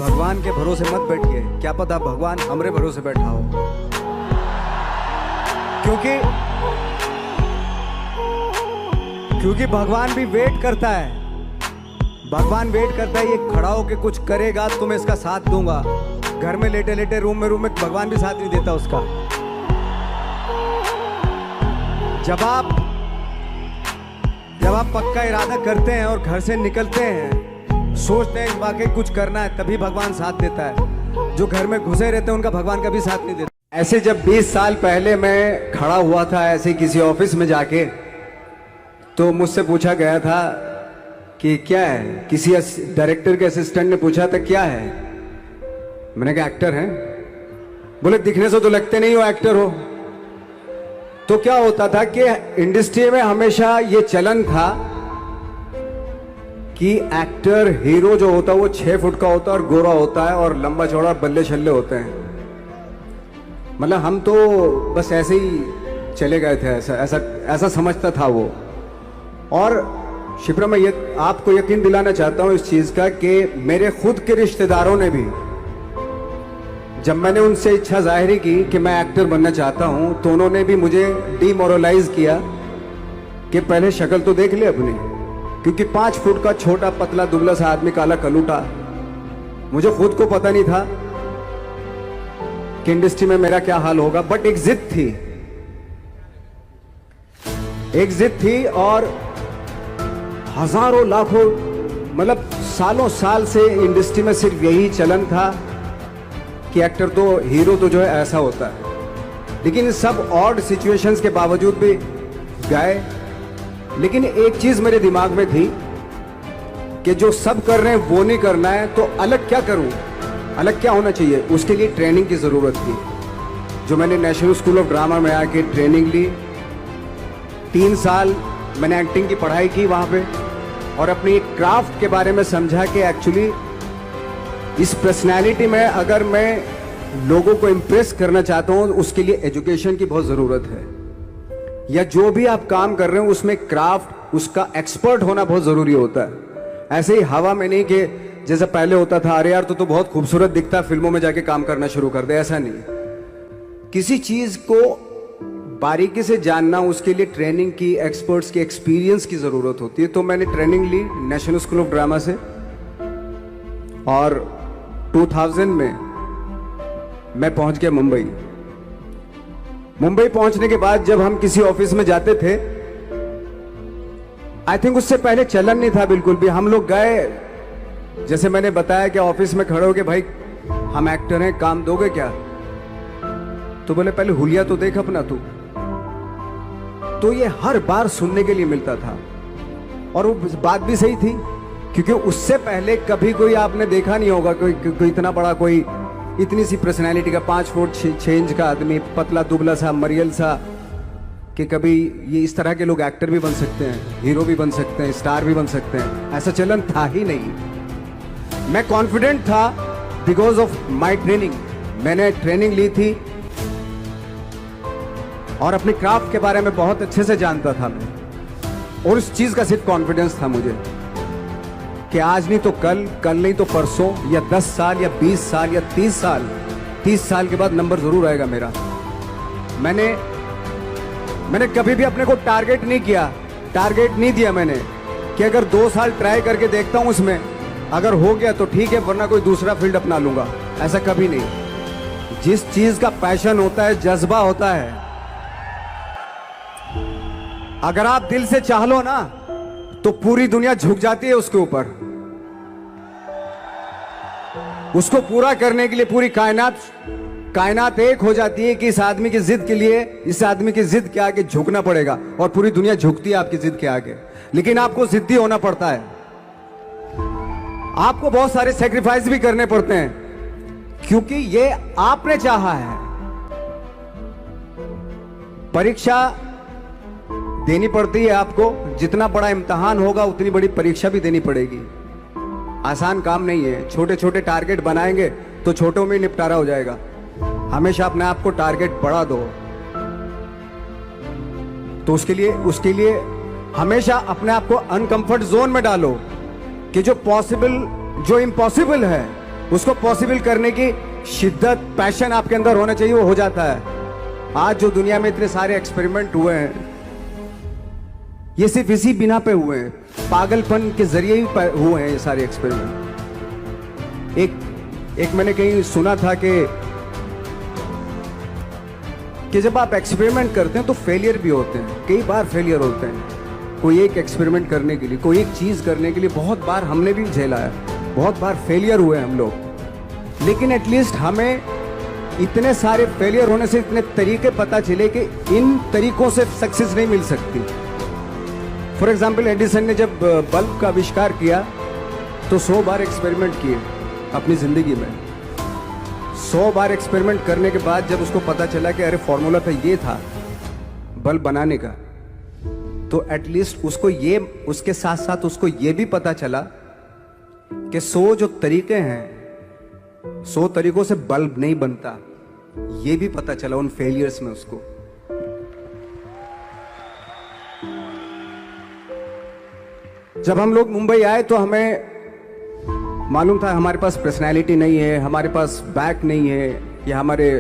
भगवान के भरोसे मत बैठिए, क्या पता भगवान हमरे भरोसे बैठा हो। क्योंकि भगवान भी वेट करता है। भगवान वेट करता है, ये खड़ा होके कुछ करेगा तो मैं इसका साथ दूंगा। घर में लेटे लेटे रूम में भगवान भी साथ नहीं देता उसका। जब आप पक्का इरादा करते हैं और घर से निकलते हैं, सोचते हैं वाकई कुछ करना है, तभी भगवान साथ देता है। जो घर में घुसे रहते हैं उनका भगवान कभी साथ नहीं देता। ऐसे जब 20 साल पहले मैं खड़ा हुआ था ऐसे किसी ऑफिस में जाके, तो मुझसे पूछा गया था कि क्या है। किसी डायरेक्टर के असिस्टेंट ने पूछा था क्या है। मैंने कहा एक्टर हैं। बोले दिखने से तो लगते नहीं हो एक्टर हो। तो क्या होता था कि इंडस्ट्री में हमेशा ये चलन था कि एक्टर हीरो जो होता है वो 6 फुट का होता है और गोरा होता है और लंबा चौड़ा बल्ले छल्ले होते हैं। मतलब हम तो बस ऐसे ही चले गए थे, ऐसा समझता था वो। और शिप्रा, मैं ये आपको यकीन दिलाना चाहता हूं इस चीज का कि मेरे खुद के रिश्तेदारों ने भी, जब मैंने उनसे इच्छा जाहिर की कि मैं एक्टर बनना चाहता हूं, तो उन्होंने भी मुझे डीमोरलाइज किया कि पहले शक्ल तो देख ले अपनी। क्योंकि 5 फुट का छोटा पतला दुबला सा आदमी, काला कलूटा, मुझे खुद को पता नहीं था कि इंडस्ट्री में मेरा क्या हाल होगा। बट एक जिद थी और हजारों लाखों, मतलब सालों साल से इंडस्ट्री में सिर्फ यही चलन था कि एक्टर तो, हीरो तो जो है ऐसा होता है। लेकिन इन सब ऑड सिचुएशंस के बावजूद भी गए। लेकिन एक चीज मेरे दिमाग में थी कि जो सब कर रहे हैं वो नहीं करना है, तो अलग क्या करूं, अलग क्या होना चाहिए। उसके लिए ट्रेनिंग की जरूरत थी, जो मैंने नेशनल स्कूल ऑफ ड्रामा में आके ट्रेनिंग ली। 3 साल मैंने एक्टिंग की पढ़ाई की वहां पे, और अपनी क्राफ्ट के बारे में समझा कि एक्चुअली इस पर्सनैलिटी में अगर मैं लोगों को इंप्रेस करना चाहता हूं, उसके लिए एजुकेशन की बहुत जरूरत है। या जो भी आप काम कर रहे हो उसमें क्राफ्ट, उसका एक्सपर्ट होना बहुत जरूरी होता है। ऐसे ही हवा में नहीं कि जैसे पहले होता था, अरे यार तो बहुत खूबसूरत दिखता, फिल्मों में जाके काम करना शुरू कर दे। ऐसा नहीं। किसी चीज को बारीकी से जानना, उसके लिए ट्रेनिंग की, एक्सपर्ट्स की, एक्सपीरियंस की जरूरत होती है। तो मैंने ट्रेनिंग ली नेशनल स्कूल ऑफ ड्रामा से, और 2000 में मैं पहुंच गया मुंबई। मुंबई पहुंचने के बाद जब हम किसी ऑफिस में जाते थे, आई थिंक उससे पहले चलन नहीं था बिल्कुल भी। हम लोग गए, जैसे मैंने बताया कि ऑफिस में खड़े हो के, भाई हम एक्टर हैं, काम दोगे क्या। तो बोले पहले हुलिया तो देख अपना तू। तो ये हर बार सुनने के लिए मिलता था, और वो बात भी सही थी, क्योंकि उससे पहले कभी कोई आपने देखा नहीं होगा कोई इतना बड़ा, कोई इतनी सी पर्सनैलिटी का 5 फुट 6 इंच का आदमी, पतला दुबला सा मरियल सा, कि कभी ये इस तरह के लोग एक्टर भी बन सकते हैं, हीरो भी बन सकते हैं, स्टार भी बन सकते हैं। ऐसा चलन था ही नहीं। मैं कॉन्फिडेंट था बिकॉज ऑफ माई ट्रेनिंग। मैंने ट्रेनिंग ली थी और अपने क्राफ्ट के बारे में बहुत अच्छे से जानता था मैं, और उस चीज का सिर्फ कॉन्फिडेंस था मुझे कि आज नहीं तो कल, कल नहीं तो परसों, या 10 साल या 20 साल या 30 साल के बाद नंबर जरूर आएगा मेरा। मैंने कभी भी अपने को टारगेट नहीं दिया मैंने कि अगर 2 साल ट्राई करके देखता हूं, उसमें अगर हो गया तो ठीक है, वरना कोई दूसरा फील्ड अपना लूंगा। ऐसा कभी नहीं। जिस चीज का पैशन होता है, जज्बा होता है, अगर आप दिल से चाह लो ना, तो पूरी दुनिया झुक जाती है उसके ऊपर। उसको पूरा करने के लिए पूरी कायनात एक हो जाती है कि इस आदमी की जिद के लिए, इस आदमी की जिद के आगे झुकना पड़ेगा, और पूरी दुनिया झुकती है आपकी जिद के आगे। लेकिन आपको जिद्दी होना पड़ता है, आपको बहुत सारे सेक्रीफाइस भी करने पड़ते हैं, क्योंकि ये आपने चाहा है। परीक्षा देनी पड़ती है आपको, जितना बड़ा इम्तिहान होगा उतनी बड़ी परीक्षा भी देनी पड़ेगी। आसान काम नहीं है। छोटे छोटे टारगेट बनाएंगे तो छोटों में निपटारा हो जाएगा। हमेशा अपने आप को टारगेट बढ़ा दो। तो उसके लिए हमेशा अपने आप को अनकंफर्ट जोन में डालो कि जो इम्पॉसिबल है उसको पॉसिबल करने की शिद्दत, पैशन आपके अंदर होना चाहिए, वो हो जाता है। आज जो दुनिया में इतने सारे एक्सपेरिमेंट हुए हैं, ये सिर्फ इसी बिना पे हुए हैं, पागलपन के जरिए ही हुए हैं ये सारे एक्सपेरिमेंट। एक मैंने कहीं सुना था कि जब आप एक्सपेरिमेंट करते हैं तो फेलियर भी होते हैं, कई बार फेलियर होते हैं। कोई एक एक्सपेरिमेंट करने के लिए, कोई एक चीज करने के लिए बहुत बार हमने भी झेला है, बहुत बार फेलियर हुए हम लोग। लेकिन एटलीस्ट हमें इतने सारे फेलियर होने से इतने तरीके पता चले कि इन तरीकों से सक्सेस नहीं मिल सकती। फॉर एग्जाम्पल, एडिसन ने जब बल्ब का आविष्कार किया तो 100 बार एक्सपेरिमेंट किए अपनी जिंदगी में। 100 बार एक्सपेरिमेंट करने के बाद जब उसको पता चला कि अरे फॉर्मूला तो ये था बल्ब बनाने का, तो एटलीस्ट उसको ये, उसके साथ साथ उसको ये भी पता चला कि 100 जो तरीके हैं, 100 तरीकों से बल्ब नहीं बनता, ये भी पता चला उन फेलियर्स में उसको। जब हम लोग मुंबई आए तो हमें मालूम था हमारे पास पर्सनैलिटी नहीं है, हमारे पास बैक नहीं है, या हमारे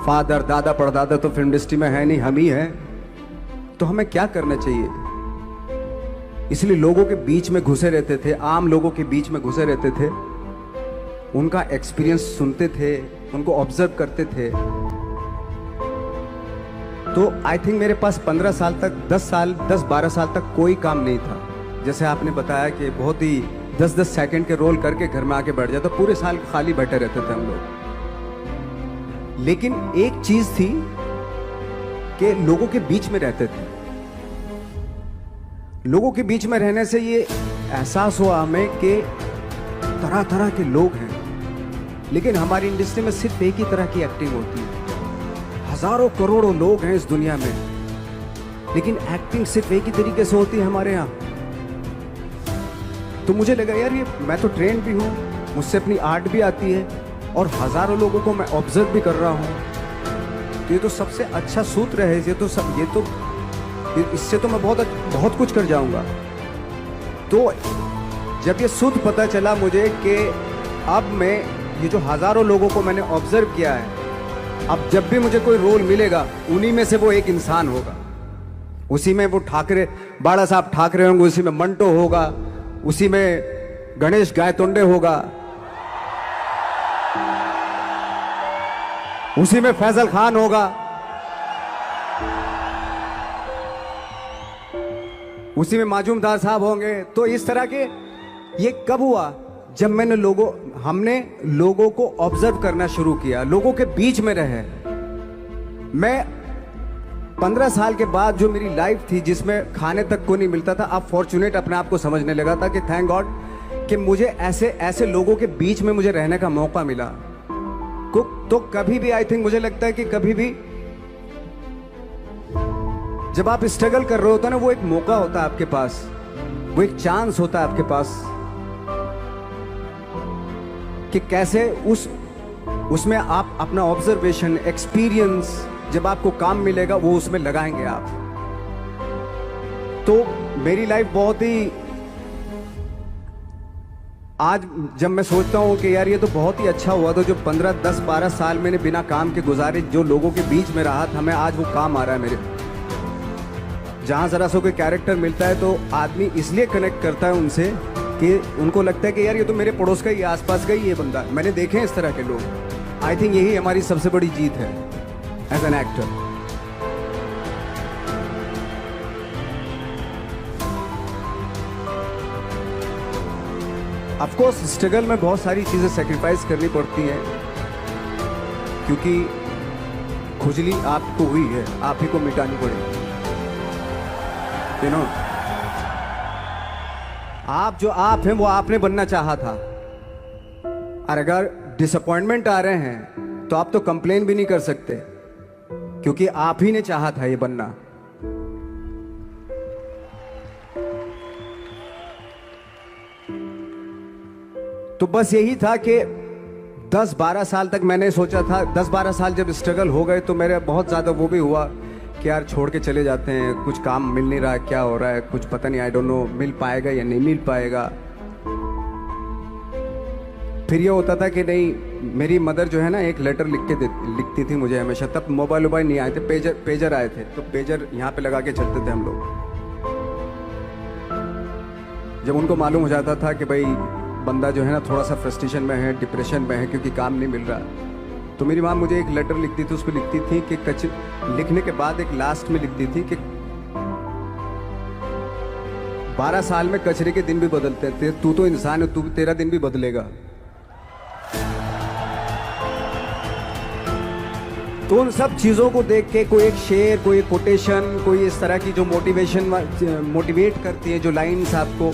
फादर, दादा, परदादा तो फिल्म इंडस्ट्री में है नहीं, हम ही हैं। तो हमें क्या करना चाहिए? इसलिए लोगों के बीच में घुसे रहते थे, आम लोगों के बीच में घुसे रहते थे, उनका एक्सपीरियंस सुनते थे, उनको ऑब्जर्व करते थे। तो आई थिंक मेरे पास 15 साल तक, 10-12 साल तक कोई काम नहीं था। जैसे आपने बताया कि बहुत ही 10-10 सेकंड के रोल करके घर में आके बैठ जाए, तो पूरे साल खाली बैठे रहते थे हम लोग। लेकिन एक चीज थी कि लोगों के बीच में रहते थे। लोगों के बीच में रहने से ये एहसास हुआ हमें कि तरह तरह के लोग हैं, लेकिन हमारी इंडस्ट्री में सिर्फ एक ही तरह की एक्टिंग होती है। हजारों करोड़ों लोग हैं इस दुनिया में, लेकिन एक्टिंग सिर्फ एक ही तरीके से होती है हमारे यहाँ। तो मुझे लगा यार, ये मैं तो ट्रेन भी हूँ, मुझसे अपनी आर्ट भी आती है, और हजारों लोगों को मैं ऑब्जर्व भी कर रहा हूँ। तो ये तो सबसे अच्छा सूत्र है, इससे तो मैं बहुत कुछ कर जाऊंगा। तो जब ये सूत्र पता चला मुझे कि अब मैं ये जो हजारों लोगों को मैंने ऑब्जर्व किया है, अब जब भी मुझे कोई रोल मिलेगा उन्हीं में से वो एक इंसान होगा। उसी में वो ठाकरे, बाड़ा साहब ठाकरे होंगे, उसी में मंटो होगा, उसी में गणेश गायतोंडे होगा, उसी में फैजल खान होगा, उसी में माजूमदार साहब होंगे। तो इस तरह के, ये कब हुआ? जब हमने लोगों को ऑब्जर्व करना शुरू किया, लोगों के बीच में रहे। मैं 15 साल के बाद जो मेरी लाइफ थी, जिसमें खाने तक को नहीं मिलता था, अब फॉर्चुनेट अपने आप को समझने लगा था कि थैंक गॉड कि मुझे ऐसे लोगों के बीच में मुझे रहने का मौका मिला। तो कभी भी, आई थिंक मुझे लगता है कि कभी भी जब आप स्ट्रगल कर रहे होते हैं ना, वो एक मौका होता है आपके पास, वो एक चांस होता है आपके पास कि कैसे उसमें आप अपना ऑब्जर्वेशन, एक्सपीरियंस, जब आपको काम मिलेगा वो उसमें लगाएंगे आप। तो मेरी लाइफ बहुत ही, आज जब मैं सोचता हूं कि यार ये तो बहुत ही अच्छा हुआ, तो जो 15, 10, 12 साल मैंने बिना काम के गुजारे, जो लोगों के बीच में रहा था मैं, आज वो काम आ रहा है मेरे। जहां जरा सा कोई कैरेक्टर मिलता है तो आदमी इसलिए कनेक्ट करता है उनसे कि उनको लगता है कि यार ये तो मेरे पड़ोस का ही, आसपास का ही ये बंदा। मैंने देखे हैं इस तरह के लोग। आई थिंक यही हमारी सबसे बड़ी जीत है as an actor. Of course struggle में बहुत सारी चीजें सेक्रीफाइस करनी पड़ती हैं, क्योंकि खुजली आपको हुई है, आप ही को मिटानी पड़ेगी। यू नो, आप जो आप हैं वो आपने बनना चाहा था, और अगर डिसअपॉइंटमेंट आ रहे हैं तो आप तो कंप्लेन भी नहीं कर सकते, क्योंकि आप ही ने चाहा था ये बनना। तो बस यही था कि 10-12 साल तक मैंने सोचा था, 10-12 साल जब स्ट्रगल हो गए तो मेरे बहुत ज़्यादा वो भी हुआ कि यार छोड़ के चले जाते हैं, कुछ काम मिल नहीं रहा है, क्या हो रहा है कुछ पता नहीं, आई डोंट नो मिल पाएगा या नहीं मिल पाएगा। फिर ये होता था कि नहीं, मेरी मदर जो है ना एक लेटर लिखती थी मुझे हमेशा। तब मोबाइल वोबाइल नहीं आए थे, पेजर आए थे, तो पेजर यहाँ पे लगा के चलते थे हम लोग। जब उनको मालूम हो जाता था कि भाई बंदा जो है ना थोड़ा सा फ्रस्ट्रेशन में है, डिप्रेशन में है क्योंकि काम नहीं मिल रहा, तो मेरी माँ मुझे एक लेटर लिखती थी। उसको लिखती थी कि लिखने के बाद एक लास्ट में लिखती थी कि 12 साल में कचरे के दिन भी बदलते थे, तू तो इंसान है, तेरा दिन भी बदलेगा। तो उन सब चीज़ों को देख के कोई एक शेर, कोई एक कोटेशन, कोई इस तरह की जो मोटिवेट करती है, जो लाइन्स आपको,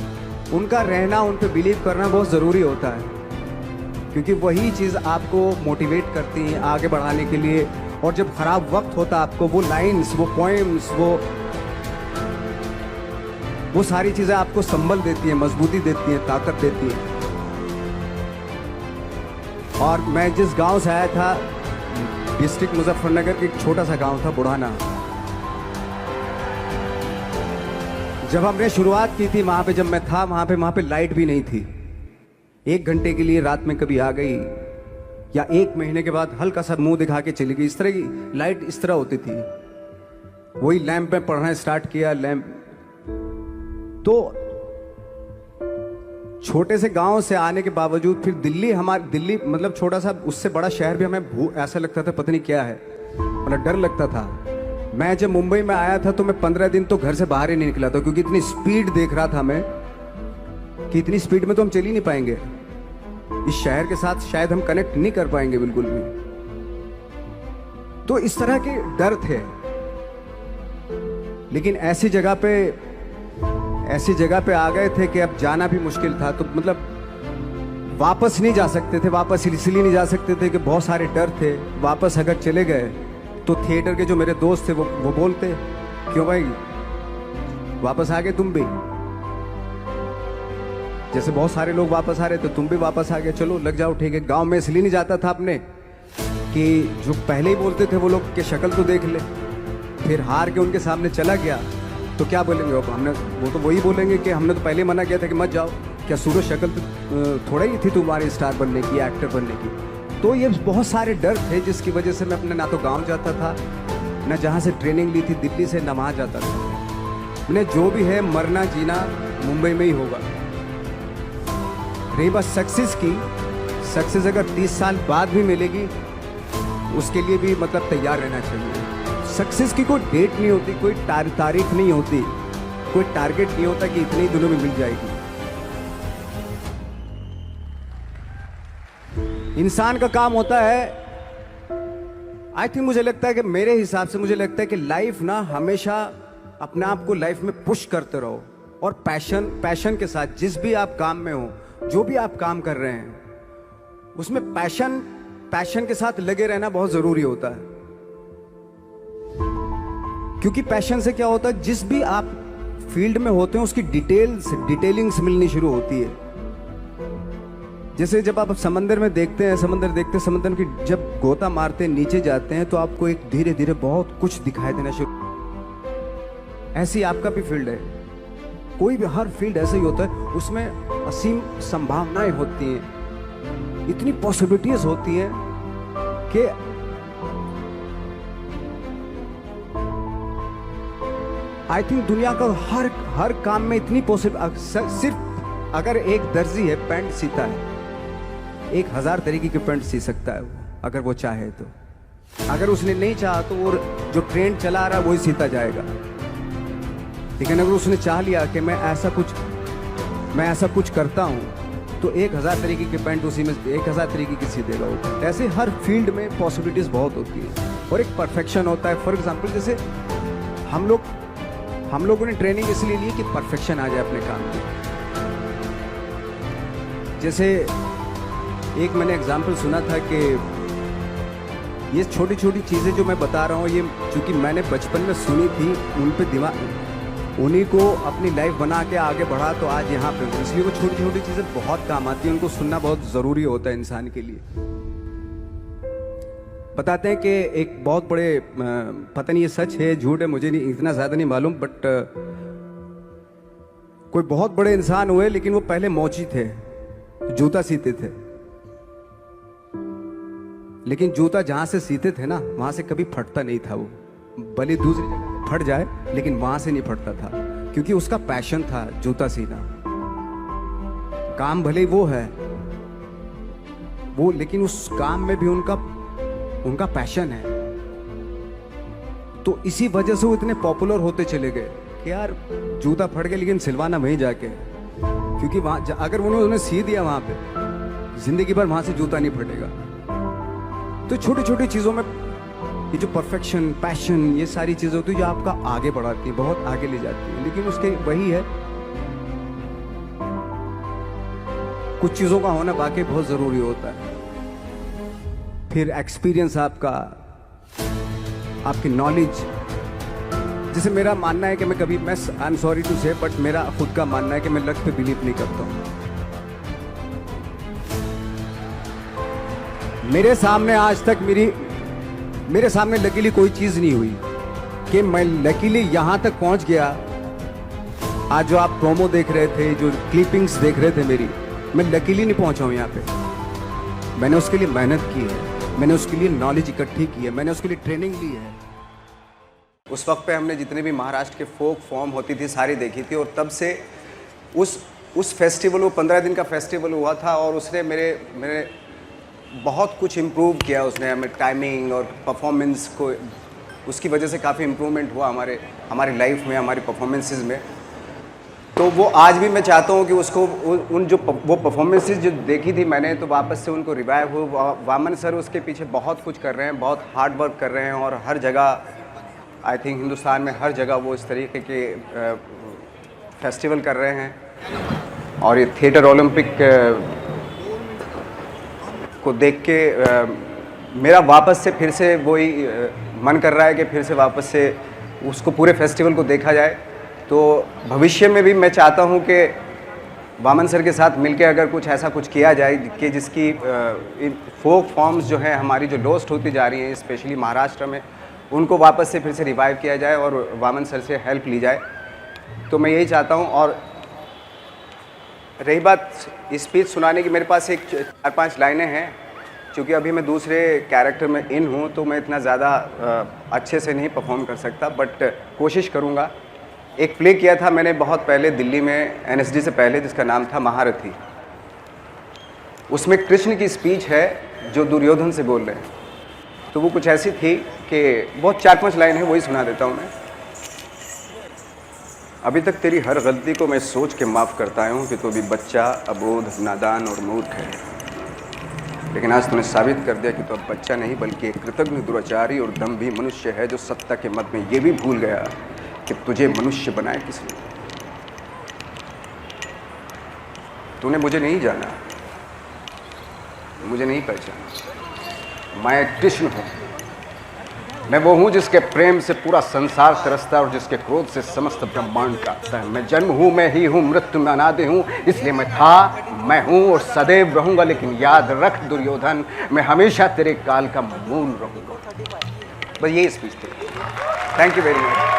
उनका रहना, उन पे बिलीव करना बहुत ज़रूरी होता है, क्योंकि वही चीज़ आपको मोटिवेट करती है आगे बढ़ाने के लिए। और जब ख़राब वक्त होता है आपको वो लाइन्स, वो पोएम्स, वो सारी चीज़ें आपको संबल देती हैं, मजबूती देती हैं, ताकत देती हैं। और मैं जिस गांव से आया था, डिस्ट्रिक्ट मुजफ्फरनगर के एक छोटा सा गांव था बुढ़ाना। जब हमने शुरुआत की थी वहां पे, जब मैं था वहां पे लाइट भी नहीं थी। 1 घंटे के लिए रात में कभी आ गई, या 1 महीने के बाद हल्का सा मुंह दिखा के चली गई। इस तरह की लाइट इस तरह होती थी। वही लैंप में पढ़ना स्टार्ट किया, लैंप। तो छोटे से गांव से आने के बावजूद फिर दिल्ली मतलब छोटा सा, उससे बड़ा शहर भी हमें ऐसा लगता था पता नहीं क्या है, मतलब डर लगता था। मैं जब मुंबई में आया था तो मैं 15 दिन तो घर से बाहर ही नहीं निकला था, क्योंकि इतनी स्पीड देख रहा था मैं कि इतनी स्पीड में तो हम चल ही नहीं पाएंगे, इस शहर के साथ शायद हम कनेक्ट नहीं कर पाएंगे बिल्कुल भी। तो इस तरह के डर थे। लेकिन ऐसी जगह पे आ गए थे कि अब जाना भी मुश्किल था। तो मतलब वापस नहीं जा सकते थे। वापस इसलिए नहीं जा सकते थे कि बहुत सारे डर थे। वापस अगर चले गए तो थिएटर के जो मेरे दोस्त थे वो बोलते, क्यों भाई वापस आ गए तुम भी, जैसे बहुत सारे लोग वापस आ रहे थे तुम भी वापस आ गए, चलो लग जाओ ठीक है। गांव में इसलिए नहीं जाता था अपने कि जो पहले ही बोलते थे वो लोग कि शक्ल तो देख ले, फिर हार के उनके सामने चला गया तो क्या बोलेंगे वो तो वही बोलेंगे कि हमने तो पहले मना किया था कि मत जाओ, क्या सूरज शक्ल थोड़ा ही थी तुम्हारी स्टार बनने की, एक्टर बनने की। तो ये बहुत सारे डर थे जिसकी वजह से मैं अपने ना तो गांव जाता था, ना जहां से ट्रेनिंग ली थी दिल्ली से, ना वहां जाता था। मैंने जो भी है मरना जीना मुंबई में ही होगा। रही बात सक्सेस की, सक्सेस अगर 30 साल बाद भी मिलेगी उसके लिए भी मतलब तैयार रहना चाहिए। सक्सेस की कोई डेट नहीं होती, कोई तारीख नहीं होती, कोई टारगेट नहीं होता कि इतने ही दिनों में मिल जाएगी। इंसान का काम होता है, आई थिंक मुझे लगता है कि मेरे हिसाब से मुझे लगता है कि लाइफ ना हमेशा अपने आप को लाइफ में पुश करते रहो, और पैशन के साथ जिस भी आप काम में हो, जो भी आप काम कर रहे हैं उसमें पैशन के साथ लगे रहना बहुत जरूरी होता है। क्योंकि पैशन से क्या होता है, जिस भी आप फील्ड में होते हैं उसकी डिटेलिंग्स मिलनी शुरू होती है। जैसे जब आप समंदर में देखते हैं, समंदर की जब गोता मारते हैं, नीचे जाते हैं तो आपको एक धीरे धीरे बहुत कुछ दिखाई देना शुरू। ऐसी आपका भी फील्ड है, कोई भी हर फील्ड ऐसा ही होता है, उसमें असीम संभावनाएं होती हैं, इतनी पॉसिबिलिटीज होती हैं कि आई थिंक दुनिया का हर काम में इतनी सिर्फ अगर एक दर्जी है पैंट सीता है, 1000 तरीके की पैंट सी सकता है वो, अगर वो चाहे तो। अगर उसने नहीं चाहा तो वो जो ट्रेंड चला रहा है वही सीता जाएगा। लेकिन अगर उसने चाह लिया कि मैं ऐसा कुछ करता हूं तो 1000 तरीके की पैंट उसी में 1000 तरीके की सी देगा वो। ऐसे हर फील्ड में पॉसिबिलिटीज बहुत होती है और एक परफेक्शन होता है। फॉर एग्जाम्पल जैसे हम लोगों ने ट्रेनिंग इसलिए ली कि परफेक्शन आ जाए अपने काम में। जैसे एक मैंने एग्जाम्पल सुना था कि ये छोटी छोटी चीज़ें जो मैं बता रहा हूँ, ये चूंकि मैंने बचपन में सुनी थी, उन पे दिमाग, उन्हीं को अपनी लाइफ बना के आगे बढ़ा तो आज यहाँ पे हूँ। इसलिए वो छोटी छोटी चीज़ें बहुत काम आती हैं, उनको सुनना बहुत ज़रूरी होता है इंसान के लिए। बताते हैं कि एक बहुत बड़े, पता नहीं ये सच है झूठ है, मुझे नहीं इतना ज़्यादा नहीं मालूम, बट कोई बहुत बड़े इंसान हुए, लेकिन वो पहले मोची थे, जूता सीते थे। लेकिन जूता जहाँ से सीते थे ना वहाँ से कभी फटता नहीं था। वो भले दूसरी जगह फट जाए लेकिन वहाँ से नहीं फटता था, क्योंकि उसका पैशन था जूता सीना। काम भले वो है वो, लेकिन उस काम में भी उनका पैशन है। तो इसी वजह से वो इतने पॉपुलर होते चले गए कि यार जूता फट गया लेकिन सिलवाना वहीं जाके, क्योंकि वहाँ अगर उन्होंने सी दिया वहाँ पे, जिंदगी भर वहाँ से जूता नहीं फटेगा। तो छोटी छोटी चीज़ों में ये जो परफेक्शन, पैशन, ये सारी चीज़ें होती है जो आपका आगे बढ़ाती है, बहुत आगे ले जाती है। लेकिन उसके वही है, कुछ चीज़ों का होना वाकई बहुत ज़रूरी होता है। फिर एक्सपीरियंस आपकी नॉलेज। जैसे मेरा मानना है कि मैं आई एम सॉरी टू से, बट मेरा खुद का मानना है कि मैं लक पे बिलीव नहीं करता हूँ। मेरे सामने आज तक मेरे सामने लकीली कोई चीज़ नहीं हुई कि मैं लकीली यहाँ तक पहुँच गया। आज जो आप प्रोमो देख रहे थे, जो क्लिपिंग्स देख रहे थे मेरी, मैं लकीली नहीं पहुँचा हूँ यहाँ पे। मैंने उसके लिए मेहनत की है, मैंने उसके लिए नॉलेज इकट्ठी की है, मैंने उसके लिए ट्रेनिंग ली है। उस वक्त पे हमने जितने भी महाराष्ट्र के फोक फॉर्म होती थी सारी देखी थी, और तब से उस फेस्टिवल, वो 15 दिन का फेस्टिवल हुआ था, और उसने मेरे बहुत कुछ इम्प्रूव किया। उसने हमें टाइमिंग और परफॉर्मेंस को, उसकी वजह से काफ़ी इम्प्रूवमेंट हुआ हमारी लाइफ में, हमारी परफॉर्मेंसेस में। तो वो आज भी मैं चाहता हूँ कि उसको वो परफॉर्मेंसेस जो देखी थी मैंने, तो वापस से उनको रिवाइव हो। वामन सर उसके पीछे बहुत कुछ कर रहे हैं, बहुत हार्ड वर्क कर रहे हैं, और हर जगह, आई थिंक हिंदुस्तान में हर जगह वो इस तरीके के फेस्टिवल कर रहे हैं। और ये थिएटर ओलंपिक को देख के मेरा वापस से फिर से वही मन कर रहा है कि फिर से वापस से उसको, पूरे फेस्टिवल को देखा जाए। तो भविष्य में भी मैं चाहता हूँ कि वामन सर के साथ मिलकर अगर कुछ ऐसा कुछ किया जाए कि जिसकी फोक फॉर्म्स जो हैं हमारी, जो लॉस्ट होती जा रही हैं स्पेशली महाराष्ट्र में, उनको वापस से फिर से रिवाइव किया जाए और वामन सर से हेल्प ली जाए। तो मैं यही चाहता हूँ। और रही बात स्पीच सुनाने की, मेरे पास एक 4-5 लाइनें हैं। क्योंकि अभी मैं दूसरे कैरेक्टर में इन हूँ तो मैं इतना ज़्यादा अच्छे से नहीं परफॉर्म कर सकता, बट कोशिश करूँगा। एक प्ले किया था मैंने बहुत पहले दिल्ली में, NSD से पहले, जिसका नाम था महारथी। उसमें कृष्ण की स्पीच है जो दुर्योधन से बोल रहे हैं। तो वो कुछ ऐसी थी कि बहुत 4-5 लाइन है, वही सुना देता हूँ मैं। अभी तक तेरी हर गलती को मैं सोच के माफ़ करता आया हूँ कि तू भी बच्चा, अबोध, नादान और मूर्ख है। लेकिन आज तूने साबित कर दिया कि तू अब बच्चा नहीं बल्कि एक कृतज्ञ, दुराचारी और दम्भी मनुष्य है, जो सत्ता के मद में ये भी भूल गया कि तुझे मनुष्य बनाए किसने। तूने मुझे नहीं जाना, मुझे नहीं पहचाना। मैं कृष्ण हूँ, मैं वो हूँ जिसके प्रेम से पूरा संसार तरसता है और जिसके क्रोध से समस्त ब्रह्मांड कांपता है। मैं जन्म हूँ, मैं ही हूँ, मृत्यु में अनादि हूँ, इसलिए मैं था, मैं हूँ और सदैव रहूँगा। लेकिन याद रख दुर्योधन, मैं हमेशा तेरे काल का मूल रहूँगा। बस यही स्पीच थी। Thank you very much.